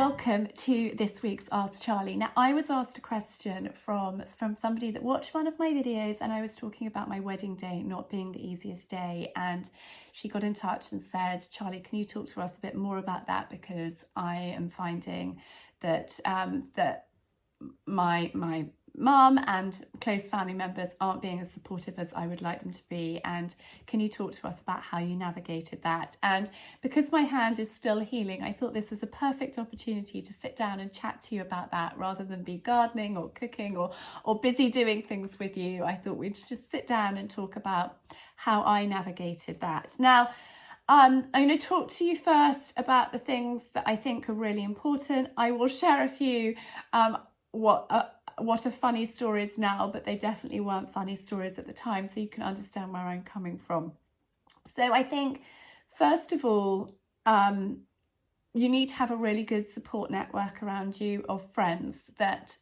welcome to this week's Ask Charlie. Now, I was asked a question from somebody that watched one of my videos, and I was talking about my wedding day not being the easiest day, and she got in touch and said, Charlie, can you talk to us a bit more about that, because I am finding that that my mum and close family members aren't being as supportive as I would like them to be, and can you talk to us about how you navigated that? And because my hand is still healing, I thought this was a perfect opportunity to sit down and chat to you about that, rather than be gardening or cooking or busy doing things with you. I thought we'd just sit down and talk about how I navigated that. Now, I'm going to talk to you first about the things that I think are really important. I will share a few what are funny stories now, but they definitely weren't funny stories at the time, so you can understand where I'm coming from. So I think, first of all, you need to have a really good support network around you of friends that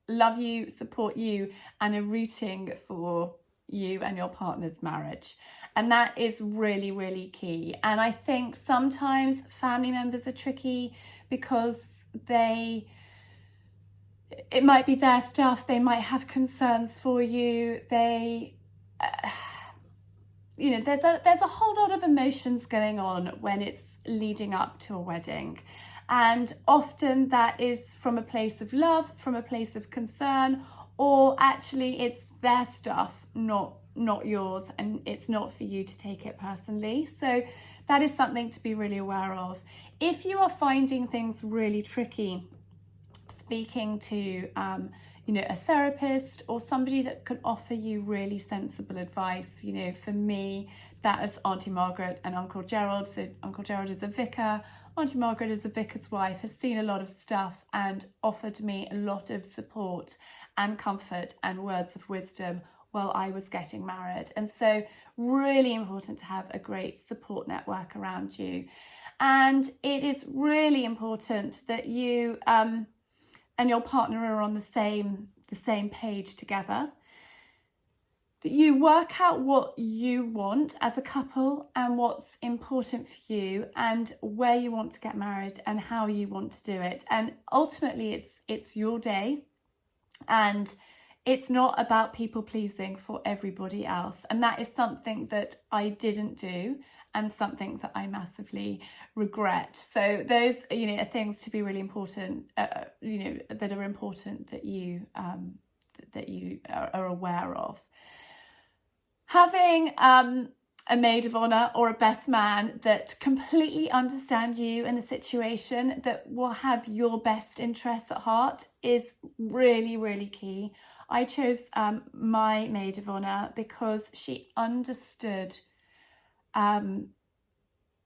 love you, support you, and are rooting for you and your partner's marriage. And that is really, really key. And I think sometimes family members are tricky because it might be their stuff, they might have concerns for you, there's a whole lot of emotions going on when it's leading up to a wedding. And often that is from a place of love, from a place of concern, or actually it's their stuff, not yours, and it's not for you to take it personally. So that is something to be really aware of. If you are finding things really tricky, speaking to a therapist or somebody that can offer you really sensible advice. For me, that is Auntie Margaret and Uncle Gerald. So Uncle Gerald is a vicar, Auntie Margaret is a vicar's wife, has seen a lot of stuff and offered me a lot of support and comfort and words of wisdom while I was getting married. And so really important to have a great support network around you. And it is really important that you and your partner are on the same page together, that you work out what you want as a couple and what's important for you and where you want to get married and how you want to do it. And ultimately it's your day, and it's not about people pleasing for everybody else. And that is something that I didn't do, and something that I massively regret. So those, are things to be really important, that are important that you are aware of. Having a maid of honour or a best man that completely understand you and the situation, that will have your best interests at heart, is really, really key. I chose my maid of honour because she understood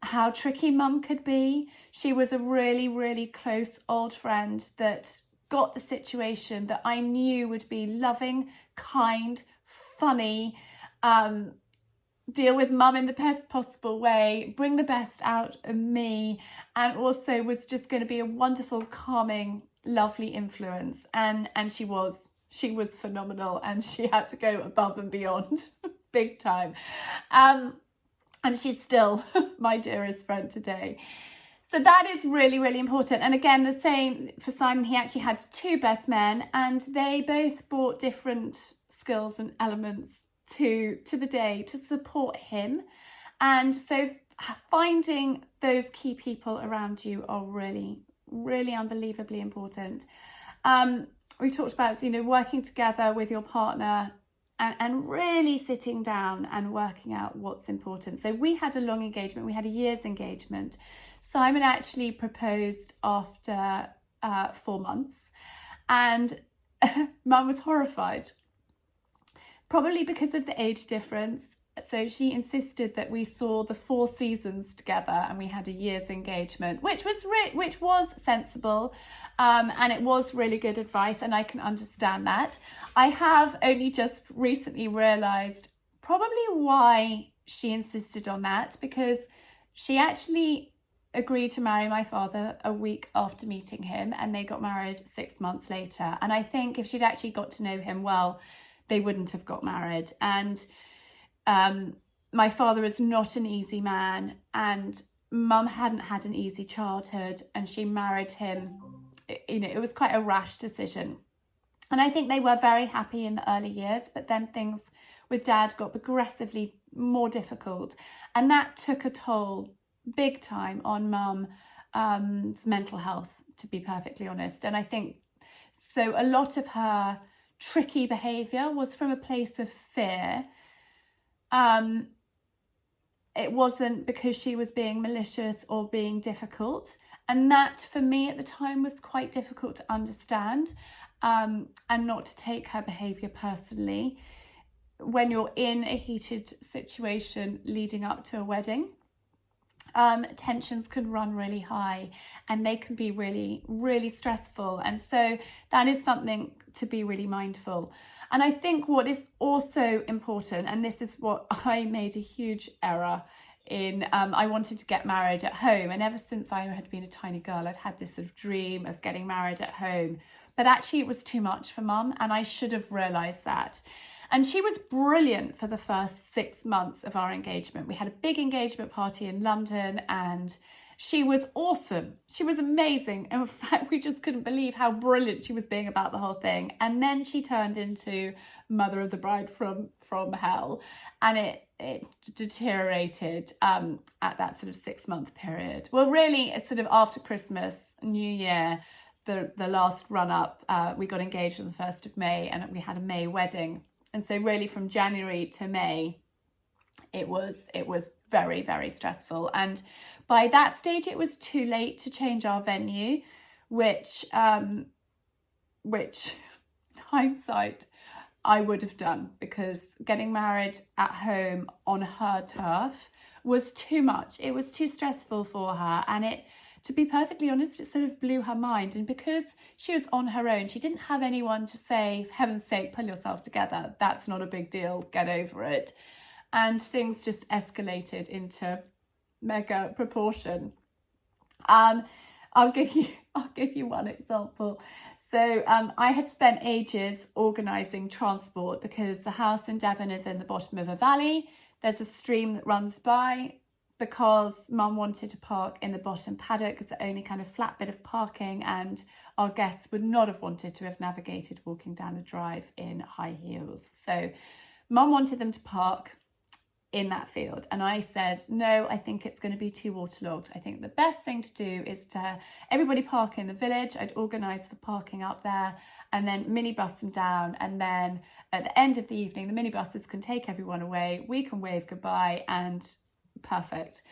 how tricky mum could be. She was a really, really close old friend that got the situation that I knew would be loving, kind, funny, deal with mum in the best possible way, bring the best out of me, and also was just going to be a wonderful, calming, lovely influence. And she was phenomenal, and she had to go above and beyond big time. And she's still my dearest friend today. So that is really, really important. And again, the same for Simon. He actually had two best men, and they both brought different skills and elements to the day to support him. And so finding those key people around you are really, really unbelievably important. We talked about, working together with your partner and really sitting down and working out what's important. So we had a long engagement. We had a year's engagement. Simon actually proposed after 4 months, and Mum was horrified, probably because of the age difference. So she insisted that we saw the 4 seasons together, and we had a year's engagement, which was sensible, and it was really good advice, and I can understand that. I have only just recently realised probably why she insisted on that, because she actually agreed to marry my father a week after meeting him, and they got married 6 months later. And I think if she'd actually got to know him well, they wouldn't have got married. And my father is not an easy man, and Mum hadn't had an easy childhood, and she married him. It was quite a rash decision. And I think they were very happy in the early years, but then things with Dad got progressively more difficult. And that took a toll big time on Mum's mental health, to be perfectly honest. And I think so a lot of her tricky behaviour was from a place of fear. It wasn't because she was being malicious or being difficult. And that for me at the time was quite difficult to understand. And not to take her behaviour personally. When you're in a heated situation leading up to a wedding, tensions can run really high and they can be really, really stressful. And so that is something to be really mindful. And I think what is also important, and this is what I made a huge error in, I wanted to get married at home. And ever since I had been a tiny girl, I'd had this sort of dream of getting married at home. But actually it was too much for Mum, and I should have realised that. And she was brilliant for the first 6 months of our engagement. We had a big engagement party in London and she was awesome. She was amazing. In fact, we just couldn't believe how brilliant she was being about the whole thing. And then she turned into mother of the bride from hell. And it deteriorated at that sort of 6-month period. Well, really, it's sort of after Christmas, New Year, the last run up, we got engaged on the 1st of May and we had a May wedding. And so really from January to May, it was very, very stressful. And by that stage, it was too late to change our venue, which in hindsight, I would have done, because getting married at home on her turf was too much. It was too stressful for her, and to be perfectly honest, it sort of blew her mind. And because she was on her own, she didn't have anyone to say, for heaven's sake, pull yourself together. That's not a big deal. Get over it. And things just escalated into mega proportion. I'll give you one example. So I had spent ages organising transport, because the house in Devon is in the bottom of a valley. There's a stream that runs by. Because Mum wanted to park in the bottom paddock, it's the only kind of flat bit of parking, and our guests would not have wanted to have navigated walking down the drive in high heels. So Mum wanted them to park in that field, and I said, no, I think it's going to be too waterlogged. I think the best thing to do is to everybody park in the village. I'd organise for parking up there and then minibus them down, and then at the end of the evening the minibuses can take everyone away, we can wave goodbye, and perfect.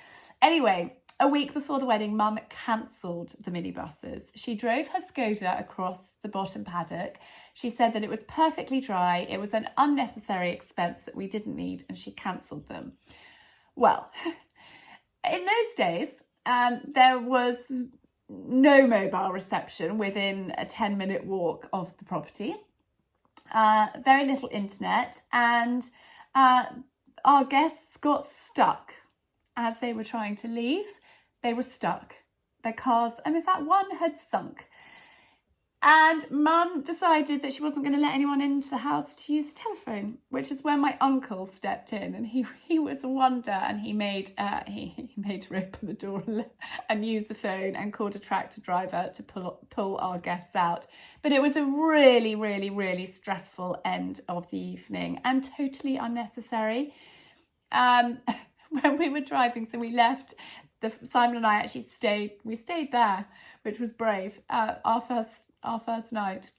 Anyway, a week before the wedding, Mum cancelled the minibuses. She drove her Skoda across the bottom paddock. She said that it was perfectly dry, it was an unnecessary expense that we didn't need, and she cancelled them. Well, in those days, there was no mobile reception within a 10-minute walk of the property, very little internet, and our guests got stuck. As they were trying to leave, they were stuck. Their cars, and in fact, one had sunk. And Mum decided that she wasn't going to let anyone into the house to use the telephone, which is when my uncle stepped in, and he was a wonder, and he made her open the door and use the phone and called a tractor driver to pull our guests out. But it was a really, really, really stressful end of the evening and totally unnecessary. When we were driving, so we left, Simon and I actually stayed there, which was brave, our first night.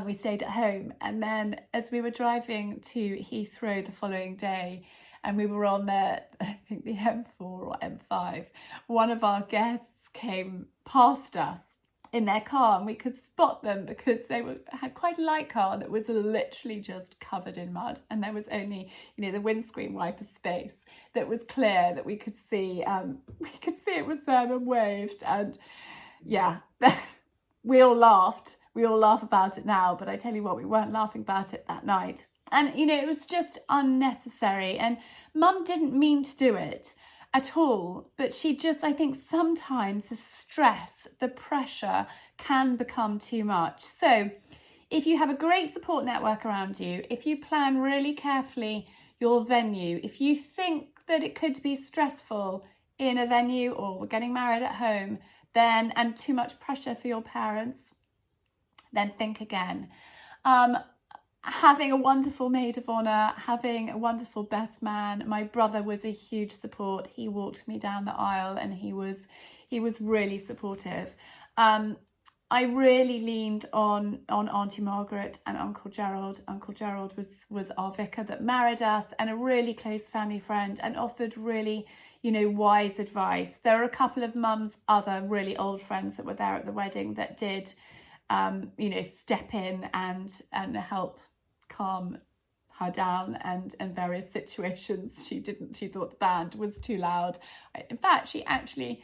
We stayed at home, and then as we were driving to Heathrow the following day, and we were on I think the M4 or M5, one of our guests came past us in their car, and we could spot them because they had quite a light car that was literally just covered in mud, and there was only the windscreen wiper space that was clear, that we could see it was them, and waved. And yeah, we all laugh about it now, but I tell you what, we weren't laughing about it that night. And it was just unnecessary, and Mum didn't mean to do it at all, but she just, I think sometimes the stress, the pressure can become too much. So if you have a great support network around you, if you plan really carefully your venue, if you think that it could be stressful, in a venue or we're getting married at home, then, and too much pressure for your parents, then think again. Having a wonderful maid of honour, having a wonderful best man. My brother was a huge support. He walked me down the aisle and he was really supportive. I really leaned on Auntie Margaret and Uncle Gerald. Uncle Gerald was our vicar that married us and a really close family friend, and offered really, wise advice. There are a couple of Mum's other really old friends that were there at the wedding that did, step in and help calm her down and various situations. She thought the band was too loud. In fact, she actually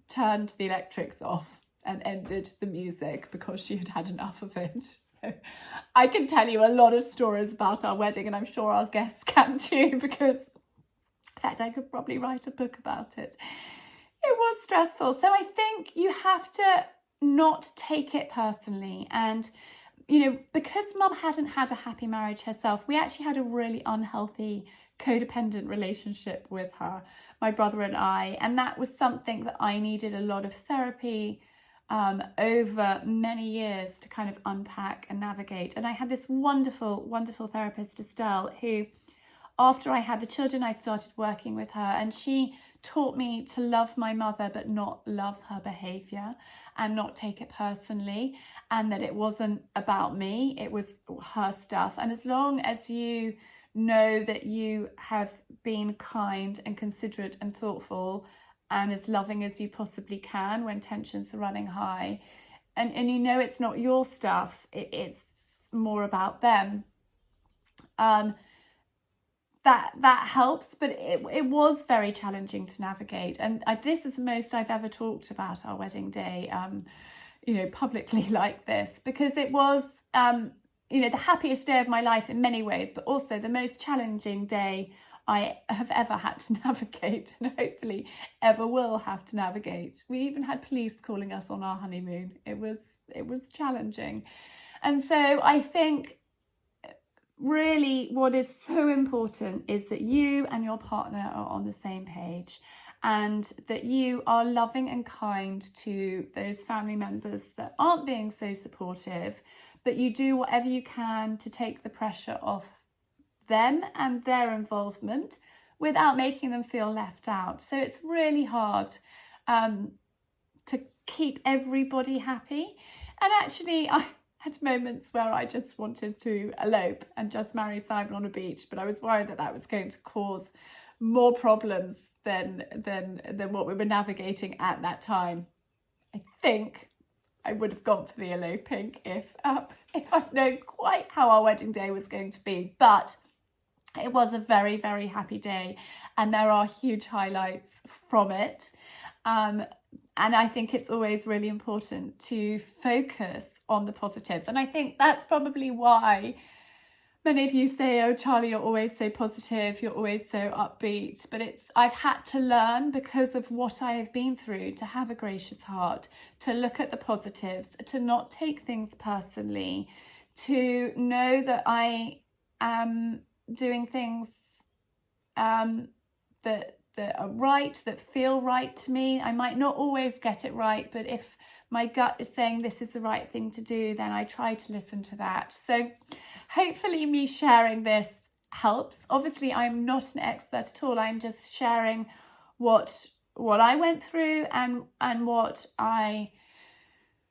turned the electrics off and ended the music because she had had enough of it. So I can tell you a lot of stories about our wedding, and I'm sure our guests can too, because in fact I could probably write a book about it. It was stressful. So I think you have to not take it personally. And because Mum hadn't had a happy marriage herself, we actually had a really unhealthy codependent relationship with her, my brother and I, and that was something that I needed a lot of therapy over many years to kind of unpack and navigate. And I had this wonderful, wonderful therapist, Estelle, who, after I had the children, I started working with her, and she taught me to love my mother but not love her behaviour and not take it personally, and that it wasn't about me, it was her stuff. And as long as you know that you have been kind and considerate and thoughtful and as loving as you possibly can when tensions are running high, and it's not your stuff, it's more about them, that helps. But it was very challenging to navigate, and this is the most I've ever talked about our wedding day publicly like this, because it was the happiest day of my life in many ways, but also the most challenging day I have ever had to navigate, and hopefully ever will have to navigate. We even had police calling us on our honeymoon. It was challenging. And so I think really what is so important is that you and your partner are on the same page, and that you are loving and kind to those family members that aren't being so supportive, but you do whatever you can to take the pressure off them and their involvement without making them feel left out. So it's really hard to keep everybody happy. And actually, I had moments where I just wanted to elope and just marry Simon on a beach, but I was worried that was going to cause more problems than what we were navigating at that time. I think I would have gone for the eloping if I'd known quite how our wedding day was going to be. But it was a very, very happy day, and there are huge highlights from it. And I think it's always really important to focus on the positives. And I think that's probably why many of you say, oh, Charlie, you're always so positive, you're always so upbeat. But I've had to learn, because of what I have been through, to have a gracious heart, to look at the positives, to not take things personally, to know that I am doing things that are right, that feel right to me. I might not always get it right, but if my gut is saying this is the right thing to do, then I try to listen to that. So hopefully me sharing this helps. Obviously, I'm not an expert at all. I'm just sharing what I went through and what I,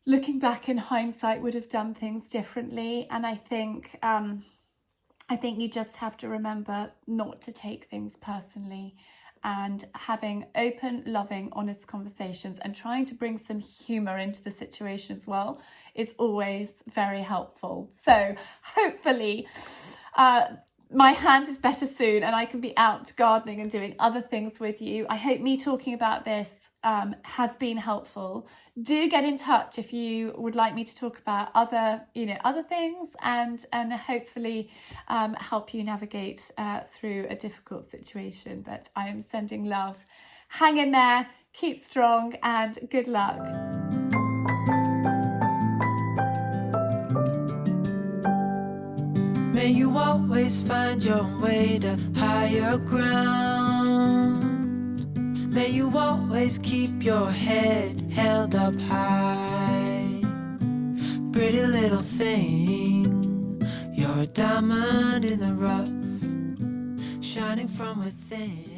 looking back in hindsight, would have done things differently. And I think you just have to remember not to take things personally, and having open, loving, honest conversations and trying to bring some humour into the situation as well is always very helpful. So hopefully my hand is better soon and I can be out gardening and doing other things with you. I hope me talking about this has been helpful. Do get in touch if you would like me to talk about other things, and hopefully help you navigate through a difficult situation. But I am sending love. Hang in there, keep strong, and good luck. May you always find your way to higher ground. May you always keep your head held up high. Pretty little thing, you're a diamond in the rough, shining from within.